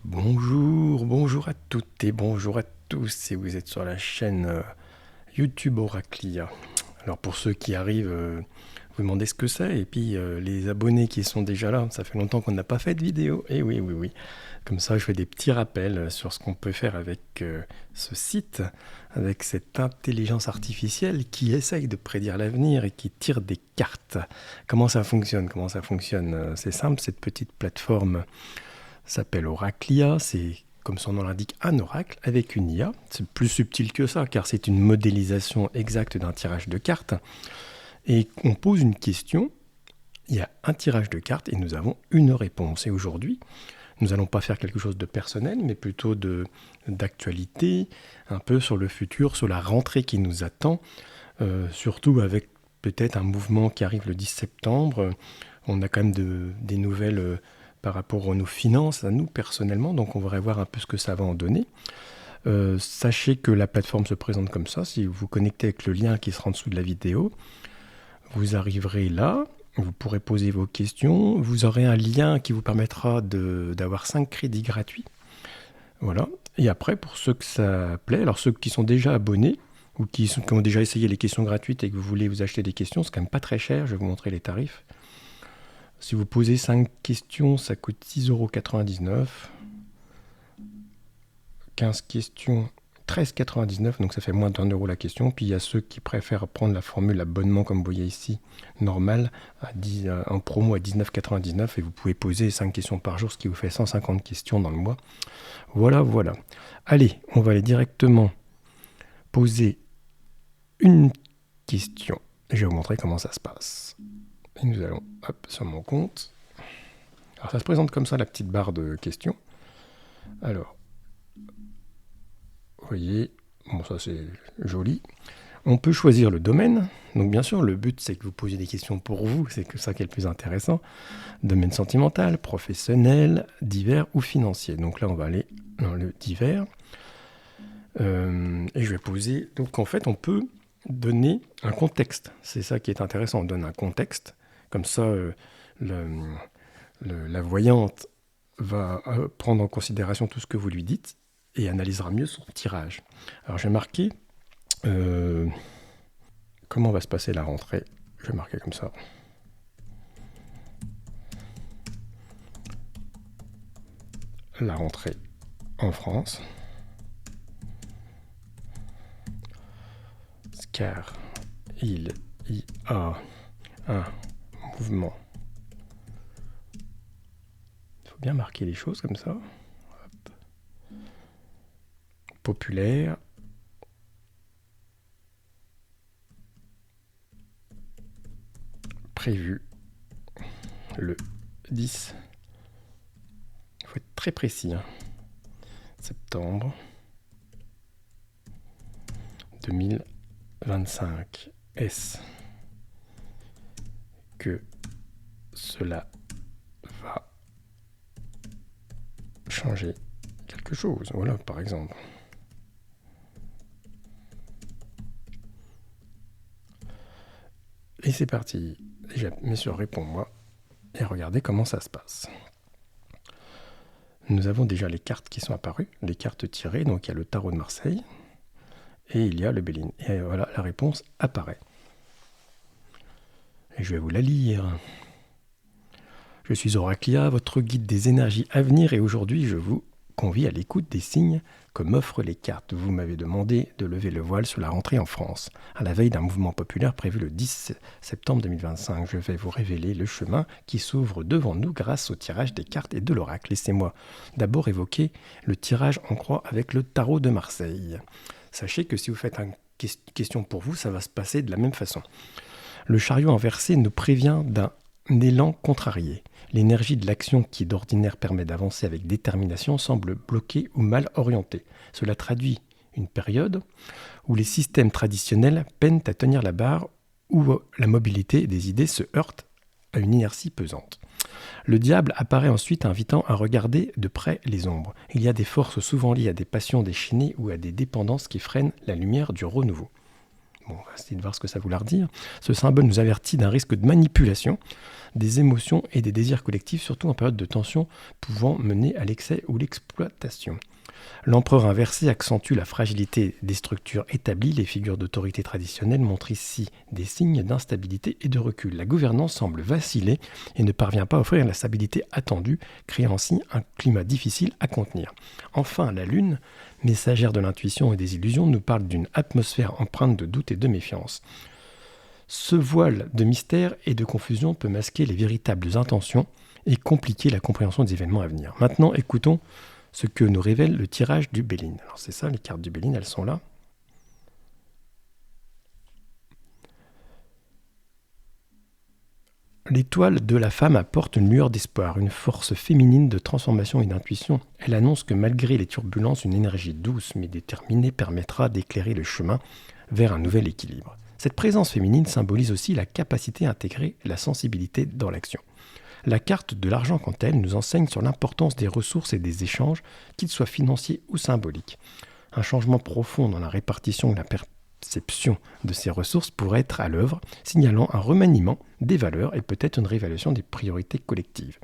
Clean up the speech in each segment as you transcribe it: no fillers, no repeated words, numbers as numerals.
Bonjour à toutes et bonjour à tous, et vous êtes sur la chaîne YouTube Oraclia. Alors pour ceux qui arrivent, vous demandez ce que c'est, et puis les abonnés qui sont déjà là, ça fait longtemps qu'on n'a pas fait de vidéo, et oui. Comme ça, je fais des petits rappels sur ce qu'on peut faire avec ce site, avec cette intelligence artificielle qui essaye de prédire l'avenir et qui tire des cartes. Comment ça fonctionne? C'est simple, cette petite plateforme s'appelle Oraclia, c'est comme son nom l'indique un oracle avec une IA. C'est plus subtil que ça car c'est une modélisation exacte d'un tirage de cartes. Et on pose une question, il y a un tirage de cartes et nous avons une réponse. Et aujourd'hui, nous n'allons pas faire quelque chose de personnel, mais plutôt d'actualité, un peu sur le futur, sur la rentrée qui nous attend, surtout avec peut-être un mouvement qui arrive le 10 septembre. On a quand même des nouvelles par rapport à nos finances, à nous personnellement, donc on va voir un peu ce que ça va en donner. Sachez que la plateforme se présente comme ça. Si vous vous connectez avec le lien qui sera en dessous de la vidéo, vous arriverez là, vous pourrez poser vos questions, vous aurez un lien qui vous permettra d'avoir 5 crédits gratuits. Voilà. Et après, pour ceux que ça plaît, alors ceux qui sont déjà abonnés, ou qui ont déjà essayé les questions gratuites et que vous voulez vous acheter des questions, c'est quand même pas très cher, je vais vous montrer les tarifs. Si vous posez 5 questions, ça coûte 6,99 €. 15 questions, 13,99 €, donc ça fait moins d'1 € la question. Puis il y a ceux qui préfèrent prendre la formule abonnement, comme vous voyez ici, normal, en promo à 19,99 €, et vous pouvez poser 5 questions par jour, ce qui vous fait 150 questions dans le mois. Voilà. Allez, on va aller directement poser une question. Je vais vous montrer comment ça se passe. Et nous allons, sur mon compte. Alors ça se présente comme ça, la petite barre de questions. Alors, vous voyez, bon ça c'est joli. On peut choisir le domaine. Donc bien sûr, le but c'est que vous posiez des questions pour vous, c'est que ça qui est le plus intéressant. Domaine sentimental, professionnel, divers ou financier. Donc là on va aller dans le divers. Et je vais poser, donc en fait on peut donner un contexte. C'est ça qui est intéressant, on donne un contexte. Comme ça, la voyante va prendre en considération tout ce que vous lui dites et analysera mieux son tirage. Alors j'ai marqué comment va se passer la rentrée. Je vais marquer comme ça. La rentrée en France. Car il y a un mouvement. Il faut bien marquer les choses comme ça. Hop. Populaire. Prévu le 10. Il faut être très précis. Septembre 2025. Est-ce que cela va changer quelque chose? Voilà, par exemple. Et c'est parti. Déjà, bien sûr, réponds-moi. Et regardez comment ça se passe. Nous avons déjà les cartes qui sont apparues, les cartes tirées. Donc il y a le tarot de Marseille et il y a le Béline. Et voilà, la réponse apparaît. Et je vais vous la lire. Je suis Oraclia, votre guide des énergies à venir, et aujourd'hui je vous convie à l'écoute des signes que m'offrent les cartes. Vous m'avez demandé de lever le voile sur la rentrée en France, à la veille d'un mouvement populaire prévu le 10 septembre 2025. Je vais vous révéler le chemin qui s'ouvre devant nous grâce au tirage des cartes et de l'oracle. Laissez-moi d'abord évoquer le tirage en croix avec le tarot de Marseille. Sachez que si vous faites une question pour vous, ça va se passer de la même façon. Le chariot inversé nous prévient d'un élan contrarié. L'énergie de l'action qui d'ordinaire permet d'avancer avec détermination semble bloquée ou mal orientée. Cela traduit une période où les systèmes traditionnels peinent à tenir la barre, où la mobilité des idées se heurte à une inertie pesante. Le diable apparaît ensuite invitant à regarder de près les ombres. Il y a des forces souvent liées à des passions déchaînées ou à des dépendances qui freinent la lumière du renouveau. Bon, on va essayer de voir ce que ça veut dire. Ce symbole nous avertit d'un risque de manipulation des émotions et des désirs collectifs, surtout en période de tension, pouvant mener à l'excès ou l'exploitation. L'empereur inversé accentue la fragilité des structures établies. Les figures d'autorité traditionnelles montrent ici des signes d'instabilité et de recul. La gouvernance semble vaciller et ne parvient pas à offrir la stabilité attendue, créant ainsi un climat difficile à contenir. Enfin, la Lune, messagère de l'intuition et des illusions, nous parle d'une atmosphère empreinte de doute et de méfiance. Ce voile de mystère et de confusion peut masquer les véritables intentions et compliquer la compréhension des événements à venir. Maintenant, écoutons ce que nous révèle le tirage du Béline. Alors c'est ça, les cartes du Béline, elles sont là. L'étoile de la femme apporte une lueur d'espoir, une force féminine de transformation et d'intuition. Elle annonce que malgré les turbulences, une énergie douce mais déterminée permettra d'éclairer le chemin vers un nouvel équilibre. Cette présence féminine symbolise aussi la capacité à intégrer la sensibilité dans l'action. La carte de l'argent, quant à elle, nous enseigne sur l'importance des ressources et des échanges, qu'ils soient financiers ou symboliques. Un changement profond dans la répartition et la perception de ces ressources pourrait être à l'œuvre, signalant un remaniement des valeurs et peut-être une réévaluation des priorités collectives.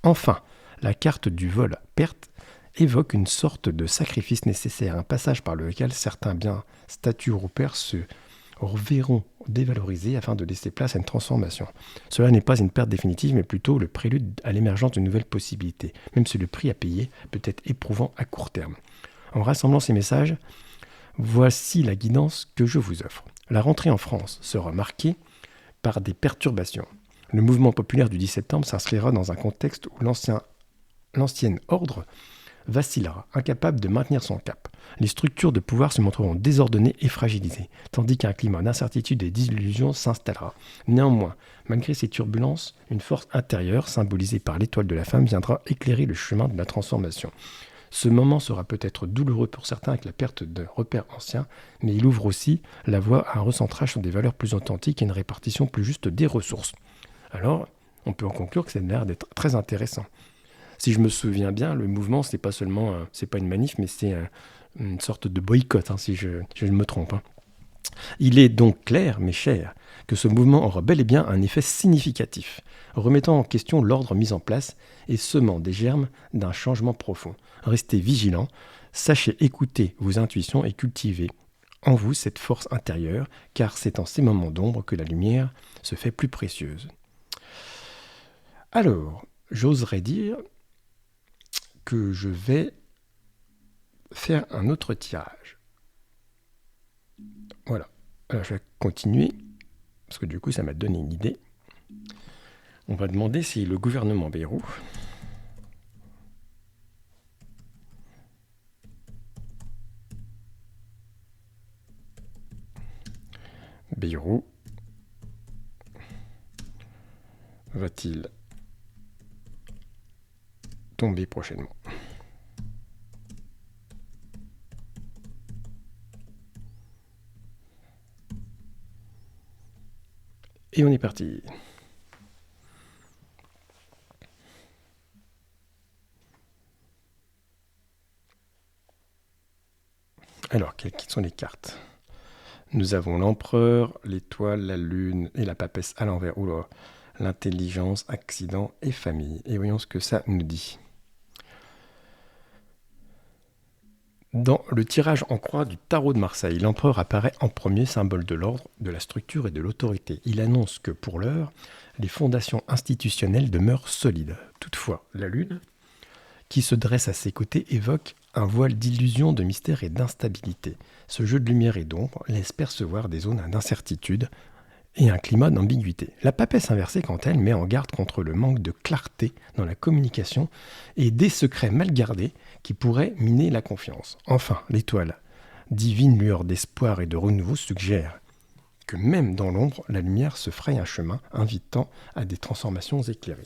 Enfin, la carte du vol-perte évoque une sorte de sacrifice nécessaire, un passage par lequel certains biens, statuts ou repères se verront dévalorisés afin de laisser place à une transformation. Cela n'est pas une perte définitive, mais plutôt le prélude à l'émergence de nouvelles possibilités, même si le prix à payer peut être éprouvant à court terme. En rassemblant ces messages, voici la guidance que je vous offre. La rentrée en France sera marquée par des perturbations. Le mouvement populaire du 10 septembre s'inscrira dans un contexte où l'ancien ordre vacillera, incapable de maintenir son cap. Les structures de pouvoir se montreront désordonnées et fragilisées, tandis qu'un climat d'incertitude et d'illusion s'installera. Néanmoins, malgré ces turbulences, une force intérieure, symbolisée par l'étoile de la femme, viendra éclairer le chemin de la transformation. Ce moment sera peut-être douloureux pour certains avec la perte de repères anciens, mais il ouvre aussi la voie à un recentrage sur des valeurs plus authentiques et une répartition plus juste des ressources. Alors, on peut en conclure que ça a l'air d'être très intéressant. Si je me souviens bien, le mouvement, c'est pas seulement, c'est pas une manif, mais c'est une sorte de boycott, si je me trompe. Il est donc clair, mes chers, que ce mouvement aura bel et bien un effet significatif, remettant en question l'ordre mis en place et semant des germes d'un changement profond. Restez vigilants, sachez écouter vos intuitions et cultiver en vous cette force intérieure, car c'est en ces moments d'ombre que la lumière se fait plus précieuse. Alors, j'oserais dire que je vais faire un autre tirage. Voilà. Alors je vais continuer, parce que du coup ça m'a donné une idée. On va demander si le gouvernement Bayrou va-t-il tomber prochainement. Et on est parti. Alors, quelles sont les cartes ? Nous avons l'empereur, l'étoile, la lune et la papesse à l'envers. Oula, l'intelligence, accident et famille. Et voyons ce que ça nous dit. Dans le tirage en croix du tarot de Marseille, l'empereur apparaît en premier, symbole de l'ordre, de la structure et de l'autorité. Il annonce que pour l'heure, les fondations institutionnelles demeurent solides. Toutefois, la lune, qui se dresse à ses côtés, évoque un voile d'illusion, de mystère et d'instabilité. Ce jeu de lumière et d'ombre laisse percevoir des zones d'incertitude et un climat d'ambiguïté. La papesse inversée, quant à elle, met en garde contre le manque de clarté dans la communication et des secrets mal gardés qui pourraient miner la confiance. Enfin, l'étoile, divine lueur d'espoir et de renouveau, suggère que même dans l'ombre, la lumière se fraye un chemin, invitant à des transformations éclairées.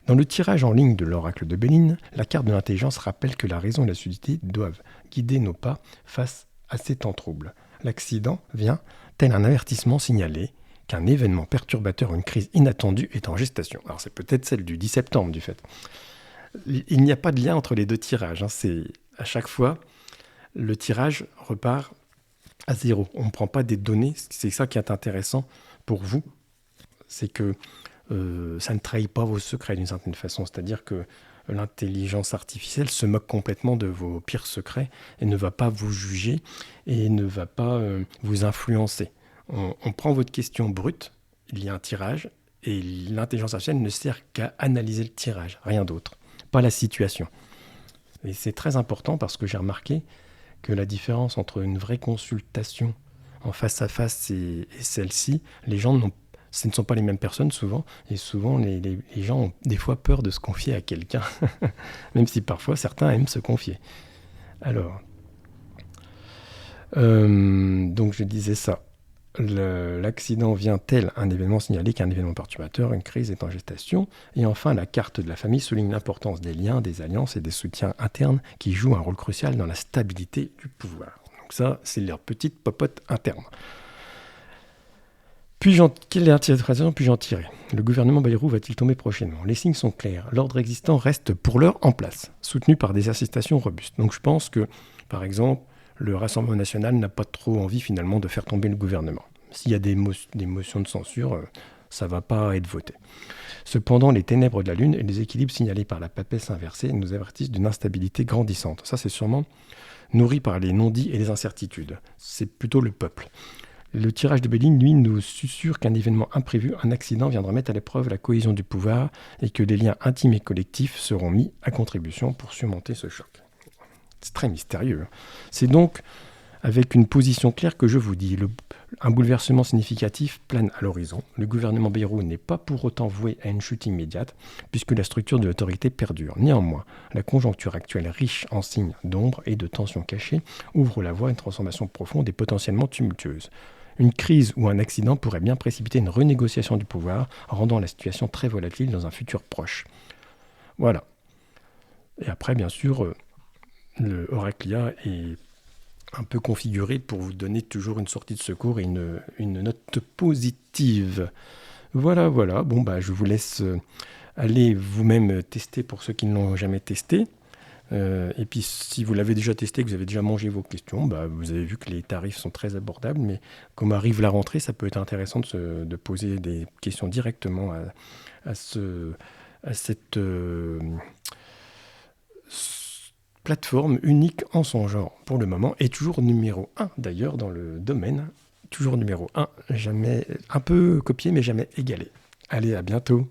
Dans le tirage en ligne de l'oracle de Béline, la carte de l'intelligence rappelle que la raison et la lucidité doivent guider nos pas face à ces temps troubles. L'accident vient tel un avertissement signalé qu'un événement perturbateur ou une crise inattendue est en gestation. Alors c'est peut-être celle du 10 septembre du fait. Il n'y a pas de lien entre les deux tirages. C'est à chaque fois, le tirage repart à zéro. On ne prend pas des données. C'est ça qui est intéressant pour vous. C'est que ça ne trahit pas vos secrets d'une certaine façon. C'est-à-dire que l'intelligence artificielle se moque complètement de vos pires secrets et ne va pas vous juger et ne va pas vous influencer. On prend votre question brute, il y a un tirage, et l'intelligence artificielle ne sert qu'à analyser le tirage, rien d'autre, pas la situation. Et c'est très important parce que j'ai remarqué que la différence entre une vraie consultation en face à face et celle-ci, ce ne sont pas les mêmes personnes souvent, et souvent les gens ont des fois peur de se confier à quelqu'un, même si parfois certains aiment se confier. Alors, donc je disais ça. L'accident vient tel un événement signalé qu'un événement perturbateur, une crise est en gestation. Et enfin, la carte de la famille souligne l'importance des liens, des alliances et des soutiens internes qui jouent un rôle crucial dans la stabilité du pouvoir. Donc ça, c'est leur petite popote interne. Quelle interprétation puis-je en tirer? Le gouvernement Bayrou va-t-il tomber prochainement? Les signes sont clairs. L'ordre existant reste pour l'heure en place, soutenu par des incitations robustes. Donc je pense que, par exemple, le Rassemblement national n'a pas trop envie finalement de faire tomber le gouvernement. S'il y a des motions de censure, ça ne va pas être voté. Cependant, les ténèbres de la Lune et les équilibres signalés par la papesse inversée nous avertissent d'une instabilité grandissante. Ça, c'est sûrement nourri par les non-dits et les incertitudes. C'est plutôt le peuple. Le tirage de Béline, lui, nous susurre qu'un événement imprévu, un accident, viendra mettre à l'épreuve la cohésion du pouvoir et que les liens intimes et collectifs seront mis à contribution pour surmonter ce choc. C'est très mystérieux. C'est donc avec une position claire que je vous dis, un bouleversement significatif plane à l'horizon. Le gouvernement Bayrou n'est pas pour autant voué à une chute immédiate, puisque la structure de l'autorité perdure. Néanmoins, la conjoncture actuelle, riche en signes d'ombre et de tensions cachées, ouvre la voie à une transformation profonde et potentiellement tumultueuse. Une crise ou un accident pourrait bien précipiter une renégociation du pouvoir, rendant la situation très volatile dans un futur proche. Voilà. Et après, bien sûr, le Oraclia est un peu configuré pour vous donner toujours une sortie de secours et une note positive. Voilà. Bon, je vous laisse aller vous-même tester pour ceux qui ne l'ont jamais testé. Et puis, si vous l'avez déjà testé, que vous avez déjà mangé vos questions, vous avez vu que les tarifs sont très abordables. Mais comme arrive la rentrée, ça peut être intéressant de poser des questions directement à cette plateforme unique en son genre pour le moment, et toujours numéro 1 d'ailleurs dans le domaine, toujours numéro 1, jamais un peu copié mais jamais égalé. Allez, à bientôt.